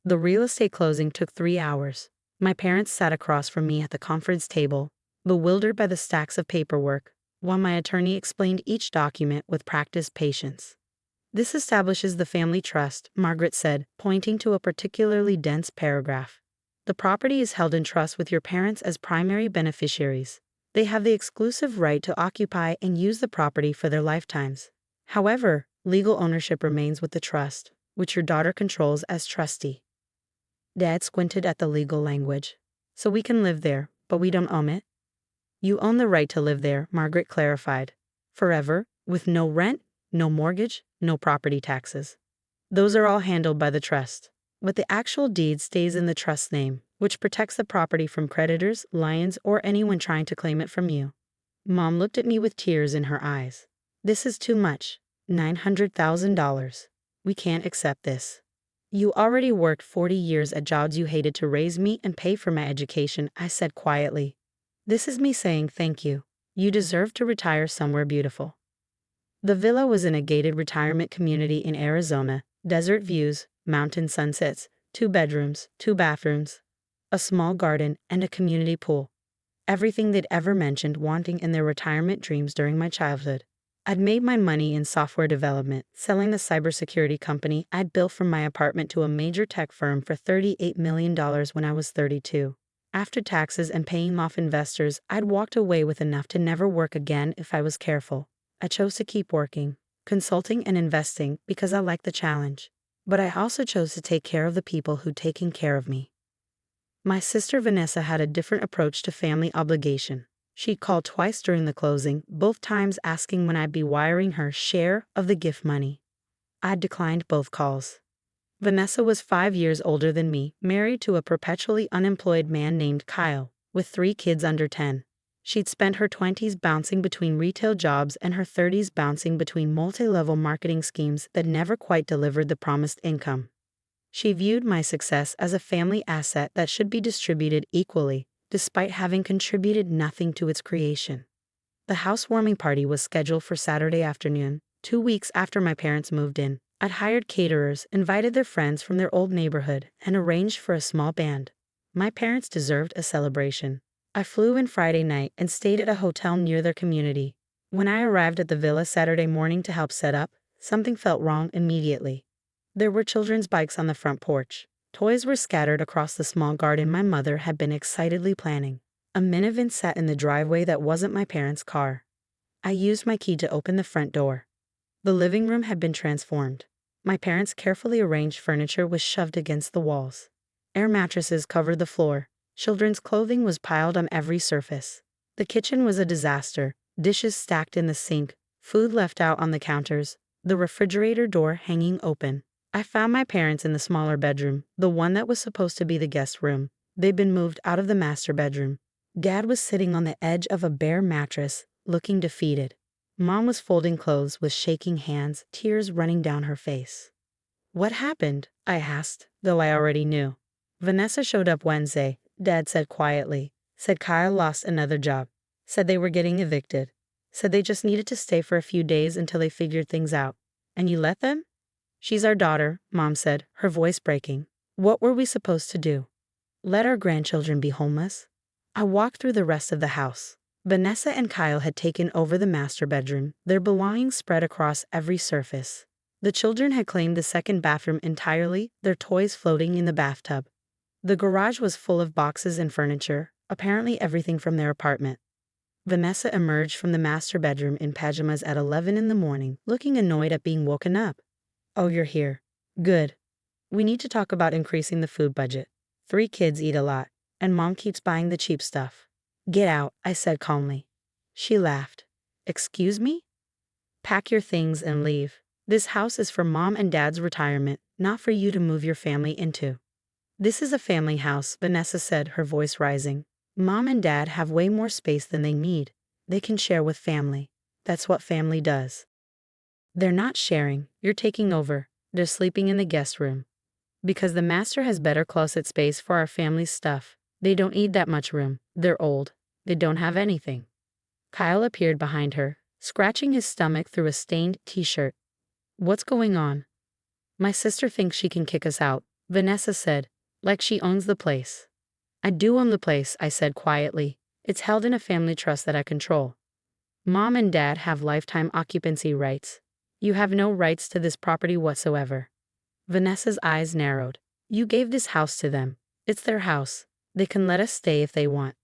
The real estate closing took 3 hours. My parents sat across from me at the conference table, bewildered by the stacks of paperwork, while my attorney explained each document with practiced patience. This establishes the family trust, Margaret said, pointing to a particularly dense paragraph. The property is held in trust with your parents as primary beneficiaries. They have the exclusive right to occupy and use the property for their lifetimes. However, legal ownership remains with the trust, which your daughter controls as trustee. Dad squinted at the legal language. So we can live there, but we don't own it? You own the right to live there, Margaret clarified. Forever, with no rent, no mortgage, no property taxes. Those are all handled by the trust. But the actual deed stays in the trust's name, which protects the property from creditors, liens, or anyone trying to claim it from you. Mom looked at me with tears in her eyes. This is too much. $900,000. We can't accept this. You already worked 40 years at jobs you hated to raise me and pay for my education, I said quietly. This is me saying thank you. You deserve to retire somewhere beautiful. The villa was in a gated retirement community in Arizona, desert views, mountain sunsets, 2 bedrooms, 2 bathrooms, a small garden, and a community pool. Everything they'd ever mentioned wanting in their retirement dreams during my childhood. I'd made my money in software development, selling the cybersecurity company I'd built from my apartment to a major tech firm for $38 million when I was 32. After taxes and paying off investors, I'd walked away with enough to never work again if I was careful. I chose to keep working, consulting and investing because I liked the challenge. But I also chose to take care of the people who'd taken care of me. My sister Vanessa had a different approach to family obligation. She'd called twice during the closing, both times asking when I'd be wiring her share of the gift money. I'd declined both calls. Vanessa was 5 years older than me, married to a perpetually unemployed man named Kyle, with 3 kids under 10. She'd spent her 20s bouncing between retail jobs and her 30s bouncing between multi-level marketing schemes that never quite delivered the promised income. She viewed my success as a family asset that should be distributed equally, despite having contributed nothing to its creation. The housewarming party was scheduled for Saturday afternoon, 2 weeks after my parents moved in. I'd hired caterers, invited their friends from their old neighborhood, and arranged for a small band. My parents deserved a celebration. I flew in Friday night and stayed at a hotel near their community. When I arrived at the villa Saturday morning to help set up, something felt wrong immediately. There were children's bikes on the front porch. Toys were scattered across the small garden my mother had been excitedly planning. A minivan sat in the driveway that wasn't my parents' car. I used my key to open the front door. The living room had been transformed. My parents' carefully arranged furniture was shoved against the walls. Air mattresses covered the floor. Children's clothing was piled on every surface. The kitchen was a disaster. Dishes stacked in the sink, food left out on the counters, the refrigerator door hanging open. I found my parents in the smaller bedroom, the one that was supposed to be the guest room. They'd been moved out of the master bedroom. Dad was sitting on the edge of a bare mattress, looking defeated. Mom was folding clothes with shaking hands, tears running down her face. What happened? I asked, though I already knew. Vanessa showed up Wednesday, Dad said quietly. Said Kyle lost another job. Said they were getting evicted. Said they just needed to stay for a few days until they figured things out. And you let them? She's our daughter, Mom said, her voice breaking. What were we supposed to do? Let our grandchildren be homeless? I walked through the rest of the house. Vanessa and Kyle had taken over the master bedroom, their belongings spread across every surface. The children had claimed the second bathroom entirely, their toys floating in the bathtub. The garage was full of boxes and furniture, apparently everything from their apartment. Vanessa emerged from the master bedroom in pajamas at 11 in the morning, looking annoyed at being woken up. Oh, you're here. Good. We need to talk about increasing the food budget. 3 kids eat a lot, and Mom keeps buying the cheap stuff. Get out, I said calmly. She laughed. Excuse me? Pack your things and leave. This house is for Mom and Dad's retirement, not for you to move your family into. This is a family house, Vanessa said, her voice rising. Mom and Dad have way more space than they need. They can share with family. That's what family does. They're not sharing. You're taking over. They're sleeping in the guest room. Because the master has better closet space for our family's stuff. They don't need that much room. They're old. They don't have anything. Kyle appeared behind her, scratching his stomach through a stained t-shirt. What's going on? My sister thinks she can kick us out, Vanessa said, like she owns the place. I do own the place, I said quietly. It's held in a family trust that I control. Mom and Dad have lifetime occupancy rights. You have no rights to this property whatsoever. Vanessa's eyes narrowed. You gave this house to them. It's their house. They can let us stay if they want.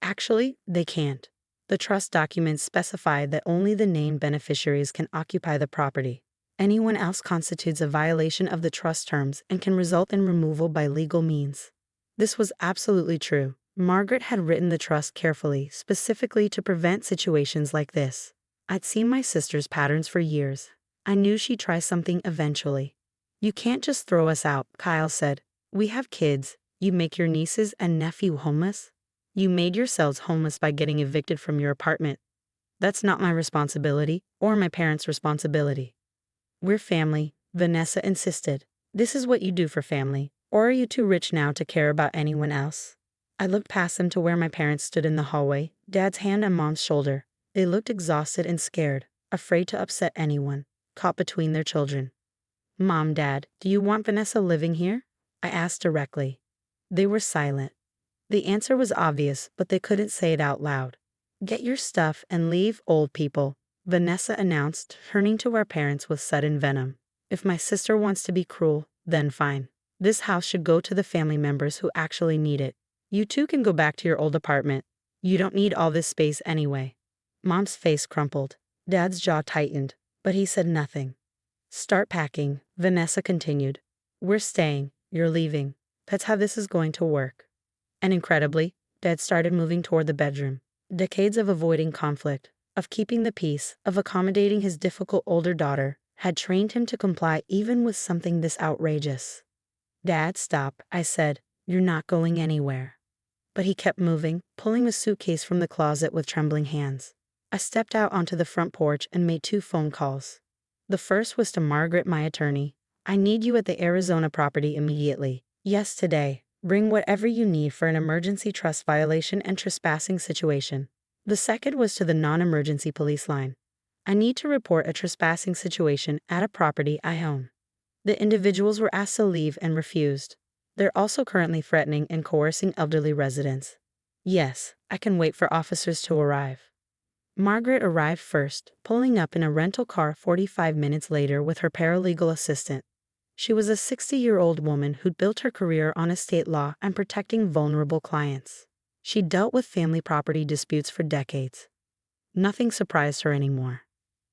Actually, they can't. The trust documents specify that only the named beneficiaries can occupy the property. Anyone else constitutes a violation of the trust terms and can result in removal by legal means. This was absolutely true. Margaret had written the trust carefully, specifically to prevent situations like this. I'd seen my sister's patterns for years. I knew she'd try something eventually. You can't just throw us out, Kyle said. We have kids. You make your nieces and nephew homeless? You made yourselves homeless by getting evicted from your apartment. That's not my responsibility, or my parents' responsibility. We're family, Vanessa insisted. This is what you do for family, or are you too rich now to care about anyone else? I looked past them to where my parents stood in the hallway, Dad's hand on Mom's shoulder. They looked exhausted and scared, afraid to upset anyone, caught between their children. Mom, Dad, do you want Vanessa living here? I asked directly. They were silent. The answer was obvious, but they couldn't say it out loud. Get your stuff and leave, old people, Vanessa announced, turning to our parents with sudden venom. If my sister wants to be cruel, then fine. This house should go to the family members who actually need it. You two can go back to your old apartment. You don't need all this space anyway. Mom's face crumpled. Dad's jaw tightened, but he said nothing. Start packing, Vanessa continued. We're staying, you're leaving. That's how this is going to work. And incredibly, Dad started moving toward the bedroom. Decades of avoiding conflict, of keeping the peace, of accommodating his difficult older daughter, had trained him to comply even with something this outrageous. Dad, stop, I said. You're not going anywhere. But he kept moving, pulling a suitcase from the closet with trembling hands. I stepped out onto the front porch and made 2 phone calls. The first was to Margaret, my attorney. I need you at the Arizona property immediately. Yes, today. Bring whatever you need for an emergency trust violation and trespassing situation. The second was to the non-emergency police line. I need to report a trespassing situation at a property I own. The individuals were asked to leave and refused. They're also currently threatening and coercing elderly residents. Yes, I can wait for officers to arrive. Margaret arrived first, pulling up in a rental car 45 minutes later with her paralegal assistant. She was a 60-year-old woman who'd built her career on estate law and protecting vulnerable clients. She'd dealt with family property disputes for decades. Nothing surprised her anymore.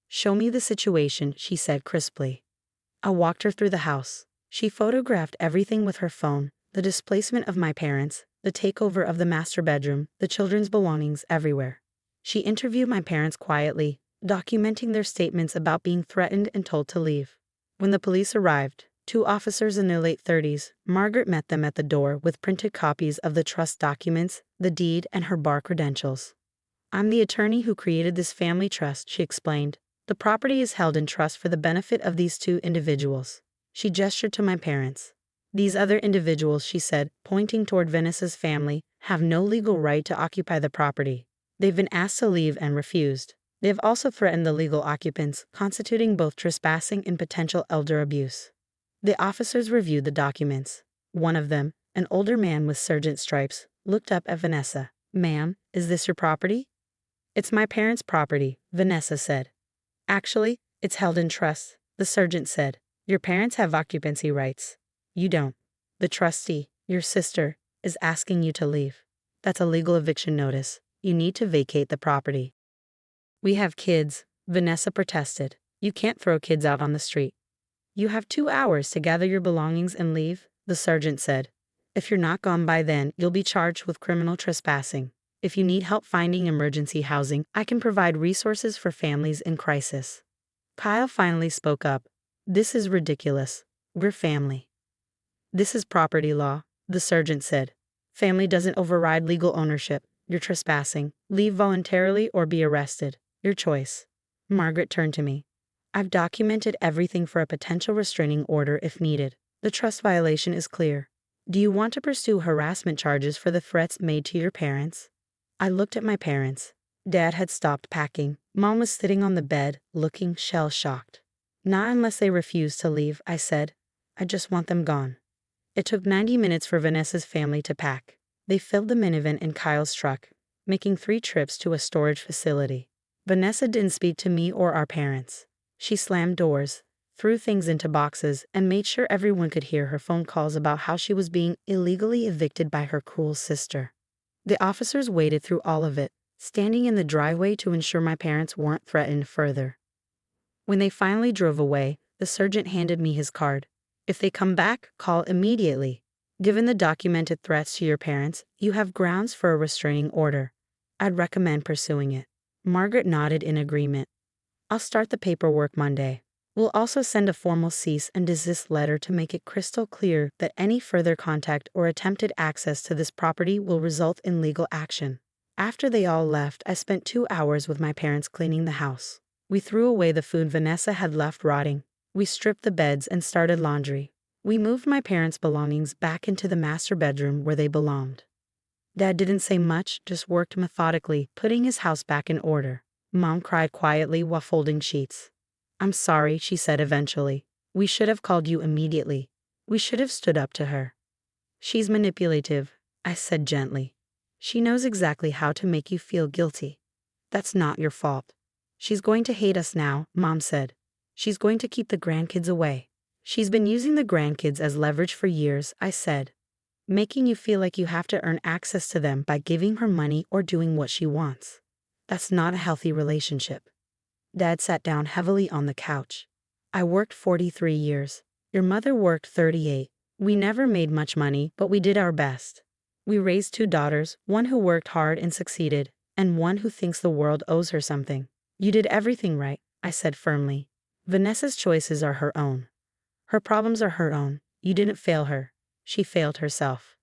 Show me the situation, she said crisply. I walked her through the house. She photographed everything with her phone, the displacement of my parents, the takeover of the master bedroom, the children's belongings everywhere. She interviewed my parents quietly, documenting their statements about being threatened and told to leave. When the police arrived, 2 officers in their late 30s, Margaret met them at the door with printed copies of the trust documents, the deed, and her bar credentials. I'm the attorney who created this family trust, she explained. The property is held in trust for the benefit of these 2 individuals. She gestured to my parents. These other individuals, she said, pointing toward Vanessa's family, have no legal right to occupy the property. They've been asked to leave and refused. They've also threatened the legal occupants, constituting both trespassing and potential elder abuse. The officers reviewed the documents. One of them, an older man with sergeant stripes, looked up at Vanessa. Ma'am, is this your property? It's my parents' property, Vanessa said. Actually, it's held in trust, the sergeant said. Your parents have occupancy rights. You don't. The trustee, your sister, is asking you to leave. That's a legal eviction notice. You need to vacate the property. We have kids, Vanessa protested. You can't throw kids out on the street. You have 2 hours to gather your belongings and leave, the sergeant said. If you're not gone by then, you'll be charged with criminal trespassing. If you need help finding emergency housing, I can provide resources for families in crisis. Kyle finally spoke up. This is ridiculous. We're family. This is property law, the sergeant said. Family doesn't override legal ownership. You're trespassing. Leave voluntarily or be arrested. Your choice. Margaret turned to me. I've documented everything for a potential restraining order if needed. The trust violation is clear. Do you want to pursue harassment charges for the threats made to your parents? I looked at my parents. Dad had stopped packing. Mom was sitting on the bed, looking shell-shocked. Not unless they refuse to leave, I said. I just want them gone. It took 90 minutes for Vanessa's family to pack. They filled the minivan in Kyle's truck, making 3 trips to a storage facility. Vanessa didn't speak to me or our parents. She slammed doors, threw things into boxes, and made sure everyone could hear her phone calls about how she was being illegally evicted by her cruel sister. The officers waited through all of it, standing in the driveway to ensure my parents weren't threatened further. When they finally drove away, the sergeant handed me his card. If they come back, call immediately. Given the documented threats to your parents, you have grounds for a restraining order. I'd recommend pursuing it. Margaret nodded in agreement. I'll start the paperwork Monday. We'll also send a formal cease and desist letter to make it crystal clear that any further contact or attempted access to this property will result in legal action. After they all left, I spent 2 hours with my parents cleaning the house. We threw away the food Vanessa had left rotting. We stripped the beds and started laundry. We moved my parents' belongings back into the master bedroom where they belonged. Dad didn't say much, just worked methodically, putting his house back in order. Mom cried quietly while folding sheets. I'm sorry, she said eventually. We should have called you immediately. We should have stood up to her. She's manipulative, I said gently. She knows exactly how to make you feel guilty. That's not your fault. She's going to hate us now, Mom said. She's going to keep the grandkids away. She's been using the grandkids as leverage for years, I said. Making you feel like you have to earn access to them by giving her money or doing what she wants. That's not a healthy relationship. Dad sat down heavily on the couch. I worked 43 years. Your mother worked 38. We never made much money, but we did our best. We raised 2 daughters, one who worked hard and succeeded, and one who thinks the world owes her something. You did everything right, I said firmly. Vanessa's choices are her own. Her problems are her own. You didn't fail her. She failed herself.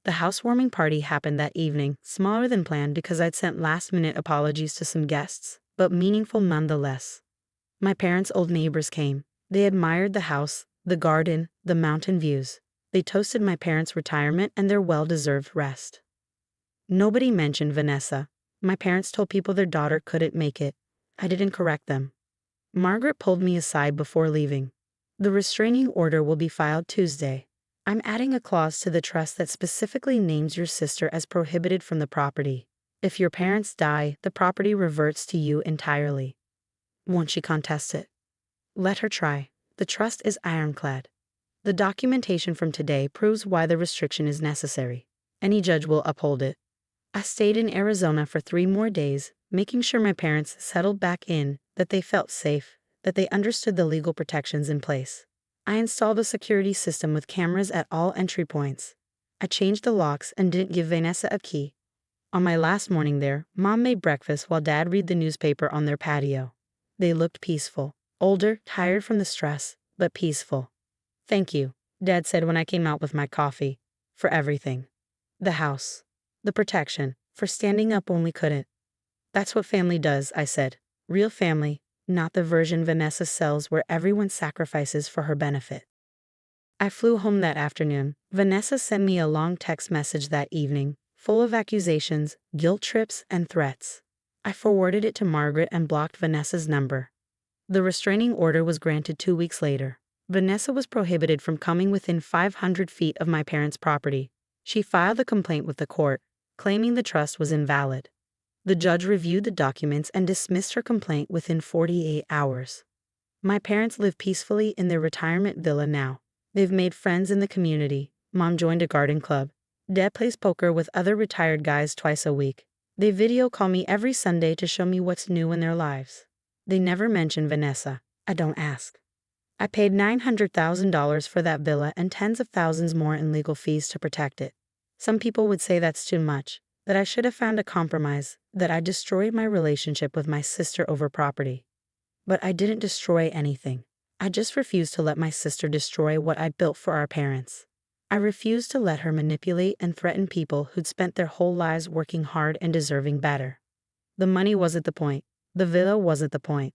The housewarming party happened that evening, smaller than planned because I'd sent last-minute apologies to some guests, but meaningful nonetheless. My parents' old neighbors came. They admired the house, the garden, the mountain views. They toasted my parents' retirement and their well-deserved rest. Nobody mentioned Vanessa. My parents told people their daughter couldn't make it. I didn't correct them. Margaret pulled me aside before leaving. The restraining order will be filed Tuesday. I'm adding a clause to the trust that specifically names your sister as prohibited from the property. If your parents die, the property reverts to you entirely. Won't she contest it? Let her try. The trust is ironclad. The documentation from today proves why the restriction is necessary. Any judge will uphold it. I stayed in Arizona for 3 more days, making sure my parents settled back in, that they felt safe, that they understood the legal protections in place. I installed a security system with cameras at all entry points. I changed the locks and didn't give Vanessa a key. On my last morning there, Mom made breakfast while Dad read the newspaper on their patio. They looked peaceful. Older, tired from the stress, but peaceful. Thank you, Dad said when I came out with my coffee. For everything. The house. The protection. For standing up when we couldn't. That's what family does, I said. Real family, not the version Vanessa sells where everyone sacrifices for her benefit. I flew home that afternoon. Vanessa sent me a long text message that evening, full of accusations, guilt trips, and threats. I forwarded it to Margaret and blocked Vanessa's number. The restraining order was granted 2 weeks later. Vanessa was prohibited from coming within 500 feet of my parents' property. She filed a complaint with the court, claiming the trust was invalid. The judge reviewed the documents and dismissed her complaint within 48 hours. My parents live peacefully in their retirement villa now. They've made friends in the community. Mom joined a garden club. Dad plays poker with other retired guys twice a week. They video call me every Sunday to show me what's new in their lives. They never mention Vanessa. I don't ask. I paid $900,000 for that villa and tens of thousands more in legal fees to protect it. Some people would say that's too much, that I should have found a compromise, that I destroyed my relationship with my sister over property. But I didn't destroy anything. I just refused to let my sister destroy what I built for our parents. I refused to let her manipulate and threaten people who'd spent their whole lives working hard and deserving better. The money wasn't the point. The villa wasn't the point.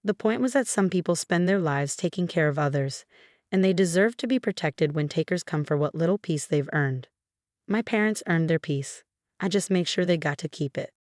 The point was that some people spend their lives taking care of others, and they deserve to be protected when takers come for what little peace they've earned. My parents earned their peace. I just make sure they got to keep it.